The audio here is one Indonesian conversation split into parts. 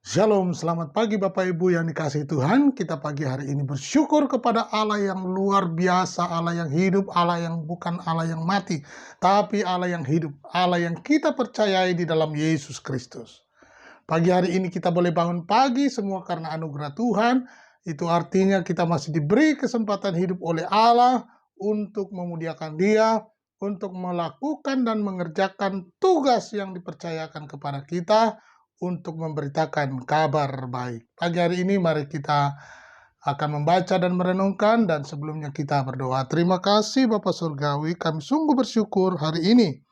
Shalom, selamat pagi Bapak Ibu yang dikasihi Tuhan. Kita pagi hari ini bersyukur kepada Allah yang luar biasa, Allah yang hidup, Allah yang bukan Allah yang mati, tapi Allah yang hidup, Allah yang kita percayai di dalam Yesus Kristus. Pagi hari ini kita boleh bangun pagi semua karena anugerah Tuhan. Itu artinya kita masih diberi kesempatan hidup oleh Allah untuk memuliakan Dia, untuk melakukan dan mengerjakan tugas yang dipercayakan kepada kita untuk memberitakan kabar baik. Pagi hari ini mari kita akan membaca dan merenungkan, dan sebelumnya kita berdoa. Terima kasih Bapa Surgawi, kami sungguh bersyukur hari ini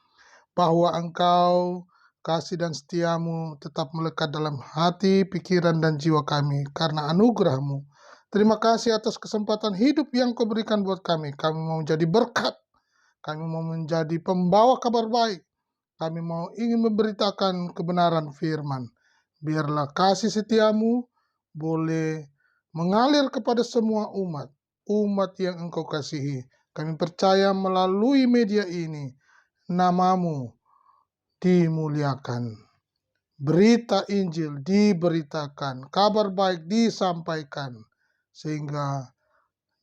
bahwa Engkau kasih dan setiamu tetap melekat dalam hati, pikiran, dan jiwa kami karena anugerah-Mu. Terima kasih atas kesempatan hidup yang Kau berikan buat kami. Kami mau menjadi berkat, kami mau menjadi pembawa kabar baik, kami mau ingin memberitakan kebenaran firman. Biarlah kasih setiamu boleh mengalir kepada semua umat yang Engkau kasihi. Kami percaya melalui media ini, namamu dimuliakan, berita Injil diberitakan, kabar baik disampaikan, sehingga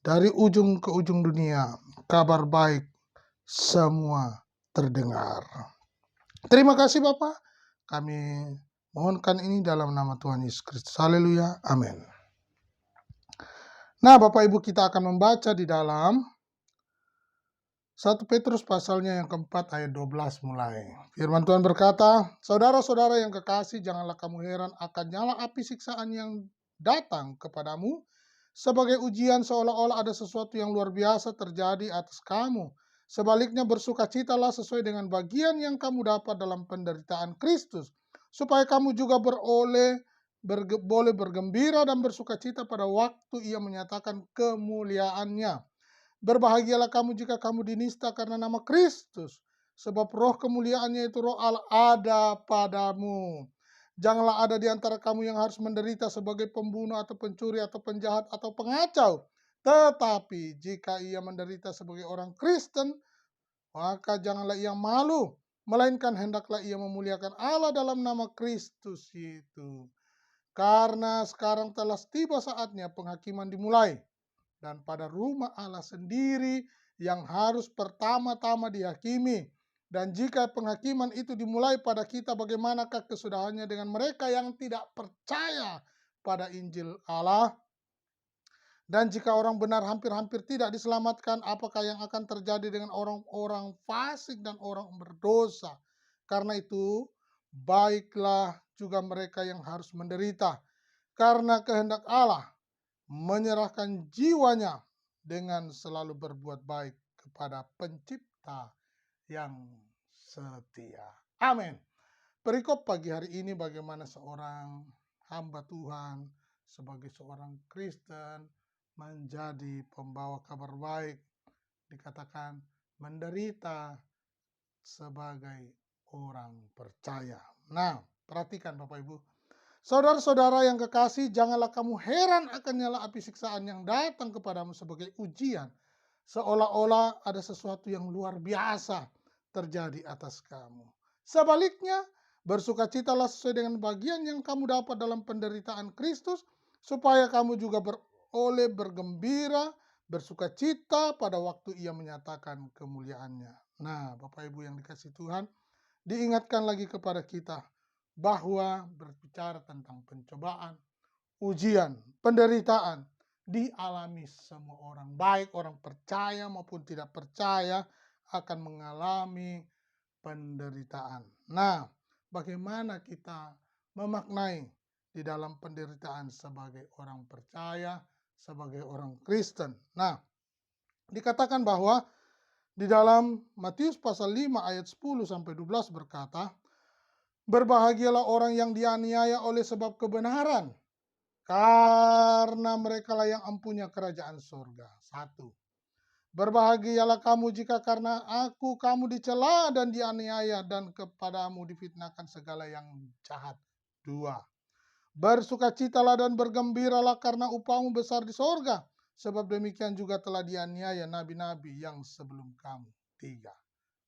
dari ujung ke ujung dunia, kabar baik semua terdengar. Terima kasih Bapak, kami mohonkan ini dalam nama Tuhan Yesus Kristus. Haleluya, amin. Nah Bapak Ibu, kita akan membaca di dalam 1 Petrus pasalnya yang keempat ayat 12 mulai. Firman Tuhan berkata, saudara-saudara yang kekasih, janganlah kamu heran akan nyala api siksaan yang datang kepadamu sebagai ujian seolah-olah ada sesuatu yang luar biasa terjadi atas kamu. Sebaliknya bersukacitalah sesuai dengan bagian yang kamu dapat dalam penderitaan Kristus, supaya kamu juga boleh bergembira dan bersukacita pada waktu Ia menyatakan kemuliaannya. Berbahagialah kamu jika kamu dinista karena nama Kristus, sebab roh kemuliaannya itu roh Allah ada padamu. Janganlah ada di antara kamu yang harus menderita sebagai pembunuh atau pencuri atau penjahat atau pengacau. Tetapi jika ia menderita sebagai orang Kristen, maka janganlah ia malu, melainkan hendaklah ia memuliakan Allah dalam nama Kristus itu. Karena sekarang telah tiba saatnya penghakiman dimulai, dan pada rumah Allah sendiri yang harus pertama-tama dihakimi. Dan jika penghakiman itu dimulai pada kita, bagaimanakah kesudahannya dengan mereka yang tidak percaya pada Injil Allah? Dan jika orang benar hampir-hampir tidak diselamatkan, apakah yang akan terjadi dengan orang-orang fasik dan orang berdosa? Karena itu, baiklah juga mereka yang harus menderita, karena kehendak Allah menyerahkan jiwanya dengan selalu berbuat baik kepada pencipta yang setia. Amin. Perikop pagi hari ini, bagaimana seorang hamba Tuhan sebagai seorang Kristen menjadi pembawa kabar baik, dikatakan menderita sebagai orang percaya. Nah, perhatikan Bapak Ibu. Saudara-saudara yang kekasih, janganlah kamu heran akan nyala api siksaan yang datang kepadamu sebagai ujian, seolah-olah ada sesuatu yang luar biasa terjadi atas kamu. Sebaliknya, bersukacitalah sesuai dengan bagian yang kamu dapat dalam penderitaan Kristus, supaya kamu juga oleh bergembira, bersukacita pada waktu Ia menyatakan kemuliaannya. Nah, Bapak Ibu yang dikasihi Tuhan, diingatkan lagi kepada kita bahwa berbicara tentang pencobaan, ujian, penderitaan dialami semua orang, baik orang percaya maupun tidak percaya akan mengalami penderitaan. Nah, bagaimana kita memaknai di dalam penderitaan sebagai orang percaya, sebagai orang Kristen? Nah, dikatakan bahwa di dalam Matius pasal 5 ayat 10 sampai 12 berkata, berbahagialah orang yang dianiaya oleh sebab kebenaran, karena merekalah yang empunya kerajaan surga. 1. Berbahagialah kamu jika karena aku kamu dicela dan dianiaya dan kepadamu difitnahkan segala yang jahat. 2. Bersukacitalah dan bergembiralah karena upahmu besar di sorga, sebab demikian juga telah dianiaya nabi-nabi yang sebelum kamu. 3.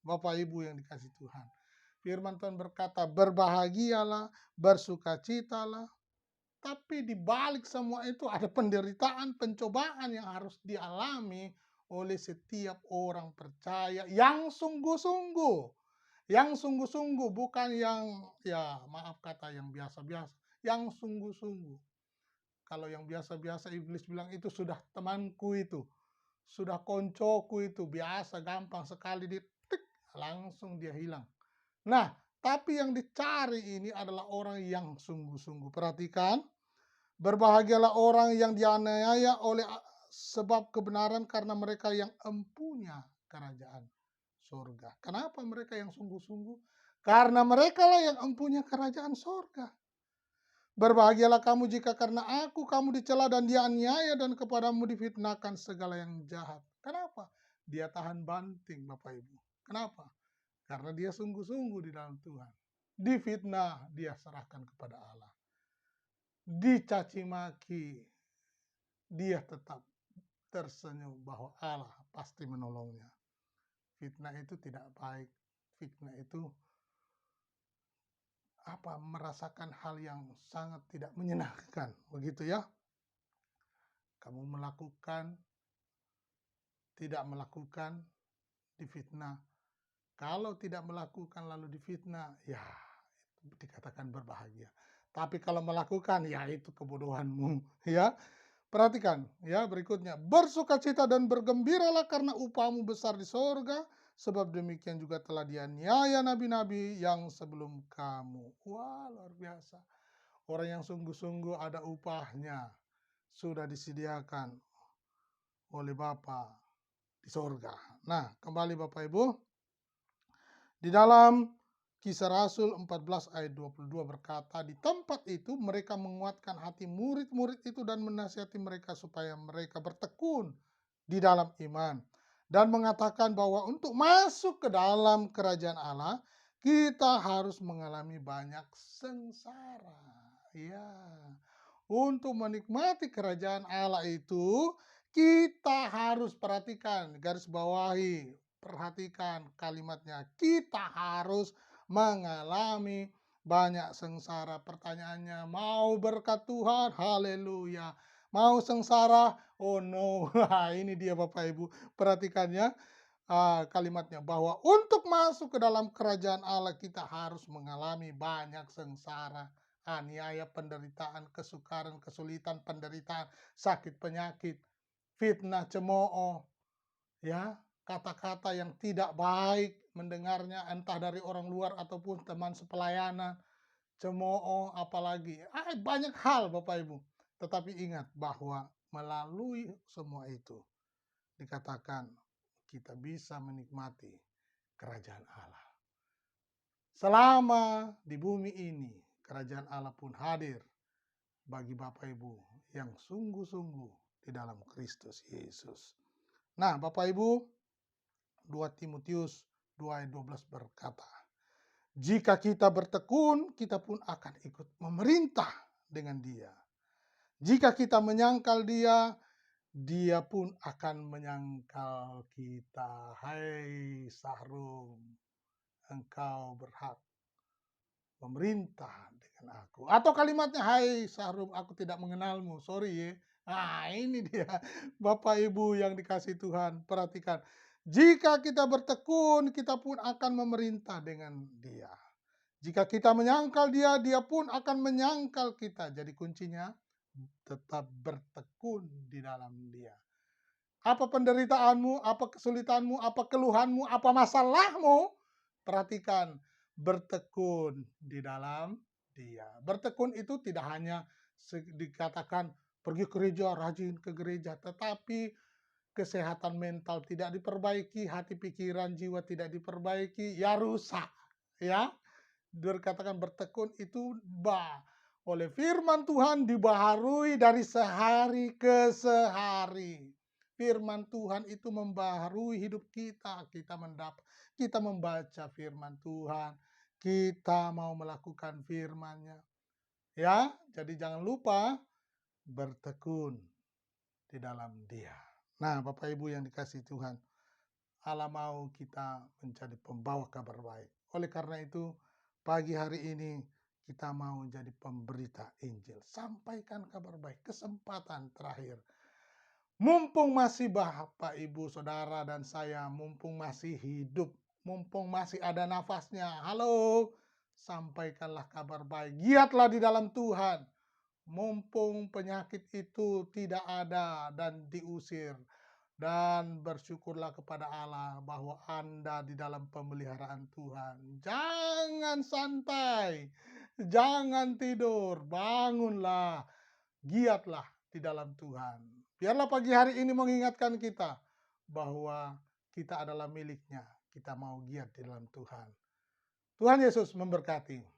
Bapak Ibu yang dikasihi Tuhan, firman Tuhan berkata, berbahagialah, bersukacitalah. tapi di balik semua itu ada penderitaan, pencobaan yang harus dialami oleh setiap orang percaya yang sungguh-sungguh. Yang sungguh-sungguh, bukan yang, ya maaf kata, yang biasa-biasa, yang sungguh-sungguh. Kalau yang biasa-biasa iblis bilang itu sudah temanku itu, sudah koncoku itu, biasa gampang sekali langsung dia hilang. Nah, tapi yang dicari ini adalah orang yang sungguh-sungguh. Perhatikan, berbahagialah orang yang dianiaya oleh sebab kebenaran, karena mereka yang empunya kerajaan surga. Kenapa mereka yang sungguh-sungguh? Karena mereka lah yang empunya kerajaan surga. Berbahagialah kamu jika karena aku kamu dicela dan dianiaya dan kepadamu difitnahkan segala yang jahat. Kenapa? Dia tahan banting, Bapak Ibu. Kenapa? Karena dia sungguh-sungguh di dalam Tuhan. Difitnah, dia serahkan kepada Allah. Dicaci maki, dia tetap tersenyum bahwa Allah pasti menolongnya. Fitnah itu tidak baik. Fitnah itu merasakan hal yang sangat tidak menyenangkan, begitu ya. Kamu melakukan, tidak melakukan, difitnah. Kalau tidak melakukan lalu difitnah, ya itu dikatakan berbahagia. Tapi kalau melakukan, ya itu kebodohanmu, ya. Perhatikan ya berikutnya. Bersukacita dan bergembiralah karena upahmu besar di sorga, sebab demikian juga telah dianiaya nabi-nabi yang sebelum kamu. Wah, luar biasa. Orang yang sungguh-sungguh ada upahnya. Sudah disediakan oleh Bapa di sorga. Nah, kembali Bapak Ibu. Di dalam Kisah Rasul 14 ayat 22 berkata, di tempat itu mereka menguatkan hati murid-murid itu dan menasihati mereka supaya mereka bertekun di dalam iman. Dan mengatakan bahwa untuk masuk ke dalam kerajaan Allah, kita harus mengalami banyak sengsara. Ya, untuk menikmati kerajaan Allah itu, kita harus perhatikan, garis bawahi, perhatikan kalimatnya. Kita harus mengalami banyak sengsara. Pertanyaannya, mau berkat Tuhan? Haleluya. Mau sengsara? Oh no. Ini dia Bapak Ibu. Perhatikannya kalimatnya, bahwa untuk masuk ke dalam kerajaan Allah kita harus mengalami banyak sengsara, aniaya, penderitaan, kesukaran, kesulitan, penderitaan, sakit, penyakit, fitnah, cemooh, ya, kata-kata yang tidak baik mendengarnya entah dari orang luar ataupun teman sepelayanan, cemooh, apalagi banyak hal Bapak Ibu. Tetapi ingat bahwa melalui semua itu dikatakan kita bisa menikmati kerajaan Allah. Selama di bumi ini, kerajaan Allah pun hadir bagi Bapak Ibu yang sungguh-sungguh di dalam Kristus Yesus. Nah, Bapak Ibu, 2 Timotius 2 ayat 12 berkata, jika kita bertekun, kita pun akan ikut memerintah dengan dia. Jika kita menyangkal dia, dia pun akan menyangkal kita. Hai Sahrum, engkau berhak memerintah dengan aku. Atau kalimatnya, hai Sahrum, aku tidak mengenalmu. Sorry ya. Nah, ini dia Bapak Ibu yang dikasih Tuhan. Perhatikan. Jika kita bertekun, kita pun akan memerintah dengan dia. Jika kita menyangkal dia, dia pun akan menyangkal kita. Jadi kuncinya, tetap bertekun di dalam dia. Apa penderitaanmu, apa kesulitanmu, apa keluhanmu, apa masalahmu, perhatikan, bertekun di dalam dia. Bertekun itu tidak hanya dikatakan pergi ke gereja, rajin ke gereja, tetapi kesehatan mental tidak diperbaiki, hati pikiran jiwa tidak diperbaiki, ya rusak. Ya, dikatakan bertekun itu oleh firman Tuhan dibaharui dari sehari ke sehari. Firman Tuhan itu membaharui hidup kita. Kita membaca firman Tuhan. Kita mau melakukan firman-Nya. Ya, jadi jangan lupa bertekun di dalam Dia. Nah, Bapak Ibu yang dikasihi Tuhan, Allah mau kita menjadi pembawa kabar baik. Oleh karena itu, pagi hari ini kita mau jadi pemberita Injil. Sampaikan kabar baik. Kesempatan terakhir. Mumpung masih Bapak, Ibu, Saudara, dan saya, mumpung masih hidup, mumpung masih ada nafasnya. Halo, sampaikanlah kabar baik. Giatlah di dalam Tuhan. Mumpung penyakit itu tidak ada dan diusir. Dan bersyukurlah kepada Allah bahwa Anda di dalam pemeliharaan Tuhan. Jangan santai, jangan tidur, bangunlah, giatlah di dalam Tuhan. Biarlah pagi hari ini mengingatkan kita bahwa kita adalah miliknya. Kita mau giat di dalam Tuhan. Tuhan Yesus memberkati.